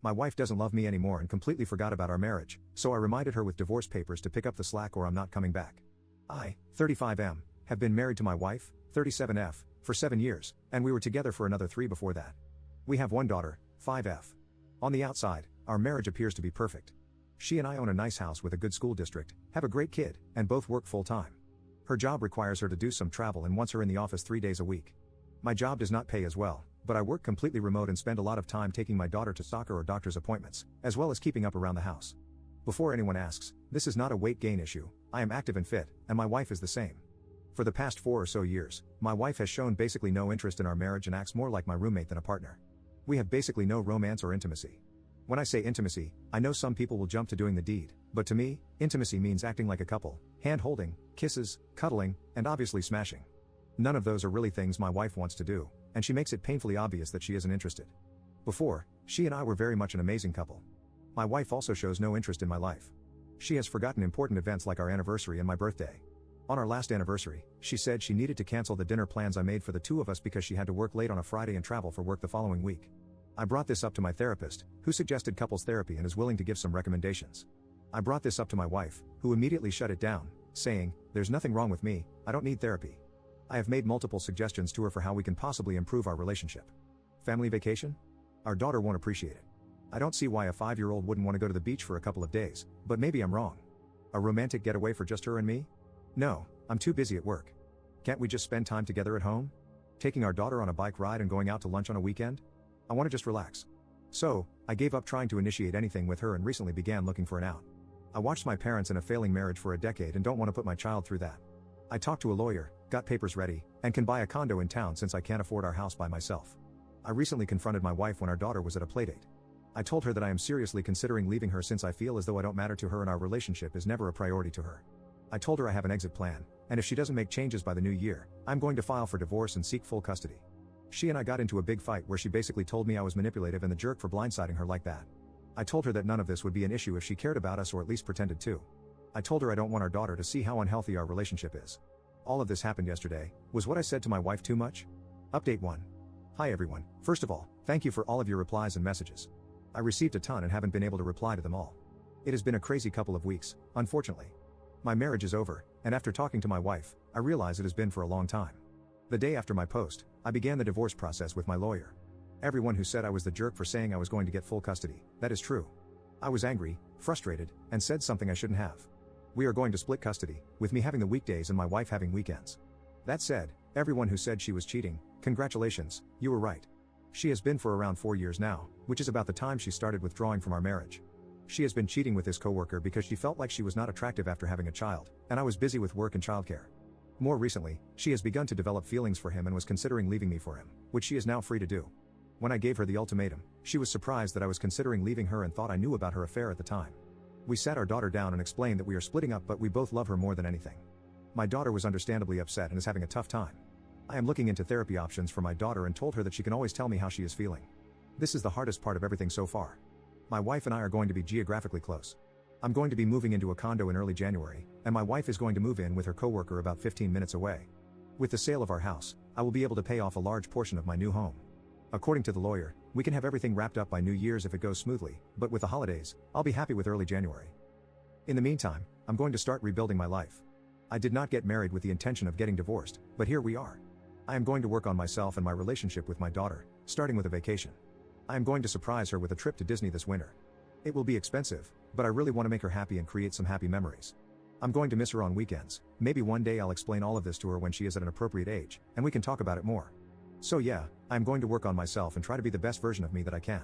My wife doesn't love me anymore and completely forgot about our marriage, so I reminded her with divorce papers to pick up the slack or I'm not coming back. I, 35M, have been married to my wife, 37F, for 7 years, and we were together for another 3 before that. We have one daughter, 5F. On the outside, our marriage appears to be perfect. She and I own a nice house with a good school district, have a great kid, and both work full-time. Her job requires her to do some travel and wants her in the office 3 days a week. My job does not pay as well, but I work completely remote and spend a lot of time taking my daughter to soccer or doctor's appointments, as well as keeping up around the house. Before anyone asks, this is not a weight gain issue, I am active and fit, and my wife is the same. For the past 4 or so years, my wife has shown basically no interest in our marriage and acts more like my roommate than a partner. We have basically no romance or intimacy. When I say intimacy, I know some people will jump to doing the deed, but to me, intimacy means acting like a couple, hand-holding, kisses, cuddling, and obviously smashing. None of those are really things my wife wants to do, and she makes it painfully obvious that she isn't interested. Before, she and I were very much an amazing couple. My wife also shows no interest in my life. She has forgotten important events like our anniversary and my birthday. On our last anniversary, she said she needed to cancel the dinner plans I made for the 2 of us because she had to work late on a Friday and travel for work the following week. I brought this up to my therapist, who suggested couples therapy and is willing to give some recommendations. I brought this up to my wife, who immediately shut it down, saying, "There's nothing wrong with me, I don't need therapy." I have made multiple suggestions to her for how we can possibly improve our relationship. Family vacation? Our daughter won't appreciate it. I don't see why a 5-year-old wouldn't want to go to the beach for a couple of days, but maybe I'm wrong. A romantic getaway for just her and me? No, I'm too busy at work. Can't we just spend time together at home? Taking our daughter on a bike ride and going out to lunch on a weekend? I want to just relax. So, I gave up trying to initiate anything with her and recently began looking for an out. I watched my parents in a failing marriage for a decade and don't want to put my child through that. I talked to a lawyer, got papers ready, and can buy a condo in town since I can't afford our house by myself. I recently confronted my wife when our daughter was at a playdate. I told her that I am seriously considering leaving her since I feel as though I don't matter to her and our relationship is never a priority to her. I told her I have an exit plan, and if she doesn't make changes by the new year, I'm going to file for divorce and seek full custody. She and I got into a big fight where she basically told me I was manipulative and the jerk for blindsiding her like that. I told her that none of this would be an issue if she cared about us or at least pretended to. I told her I don't want our daughter to see how unhealthy our relationship is. All of this happened yesterday. Was what I said to my wife too much? Update 1. Hi everyone. First of all, thank you for all of your replies and messages. I received a ton and haven't been able to reply to them all. It has been a crazy couple of weeks, unfortunately. My marriage is over, and after talking to my wife, I realize it has been for a long time. The day after my post, I began the divorce process with my lawyer. Everyone who said I was the jerk for saying I was going to get full custody, that is true. I was angry, frustrated, and said something I shouldn't have. We are going to split custody, with me having the weekdays and my wife having weekends. That said, everyone who said she was cheating, congratulations, you were right. She has been for around 4 years now, which is about the time she started withdrawing from our marriage. She has been cheating with this coworker because she felt like she was not attractive after having a child, and I was busy with work and childcare. More recently, she has begun to develop feelings for him and was considering leaving me for him, which she is now free to do. When I gave her the ultimatum, she was surprised that I was considering leaving her and thought I knew about her affair at the time. We sat our daughter down and explained that we are splitting up but we both love her more than anything. My daughter was understandably upset and is having a tough time. I am looking into therapy options for my daughter and told her that she can always tell me how she is feeling. This is the hardest part of everything so far. My wife and I are going to be geographically close. I'm going to be moving into a condo in early January, and my wife is going to move in with her coworker about 15 minutes away. With the sale of our house, I will be able to pay off a large portion of my new home. According to the lawyer, we can have everything wrapped up by New Year's if it goes smoothly, but with the holidays, I'll be happy with early January. In the meantime, I'm going to start rebuilding my life. I did not get married with the intention of getting divorced, but here we are. I am going to work on myself and my relationship with my daughter, starting with a vacation. I am going to surprise her with a trip to Disney this winter. It will be expensive, but I really want to make her happy and create some happy memories. I'm going to miss her on weekends. Maybe one day I'll explain all of this to her when she is at an appropriate age, and we can talk about it more. So yeah, I'm going to work on myself and try to be the best version of me that I can.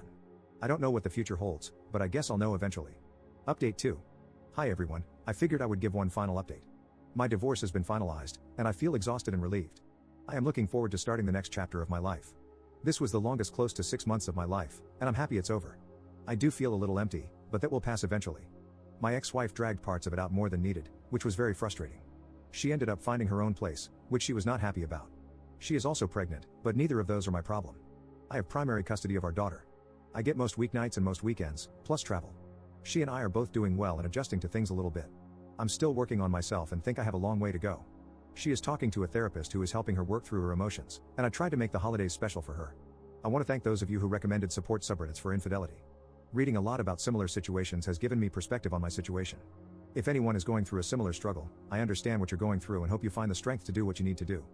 I don't know what the future holds, but I guess I'll know eventually. Update 2. Hi everyone, I figured I would give one final update. My divorce has been finalized, and I feel exhausted and relieved. I am looking forward to starting the next chapter of my life. This was the longest close to 6 months of my life, and I'm happy it's over. I do feel a little empty, but that will pass eventually. My ex-wife dragged parts of it out more than needed, which was very frustrating. She ended up finding her own place, which she was not happy about. She is also pregnant, but neither of those are my problem. I have primary custody of our daughter. I get most weeknights and most weekends, plus travel. She and I are both doing well and adjusting to things a little bit. I'm still working on myself and think I have a long way to go. She is talking to a therapist who is helping her work through her emotions, and I tried to make the holidays special for her. I want to thank those of you who recommended support subreddits for infidelity. Reading a lot about similar situations has given me perspective on my situation. If anyone is going through a similar struggle, I understand what you're going through and hope you find the strength to do what you need to do.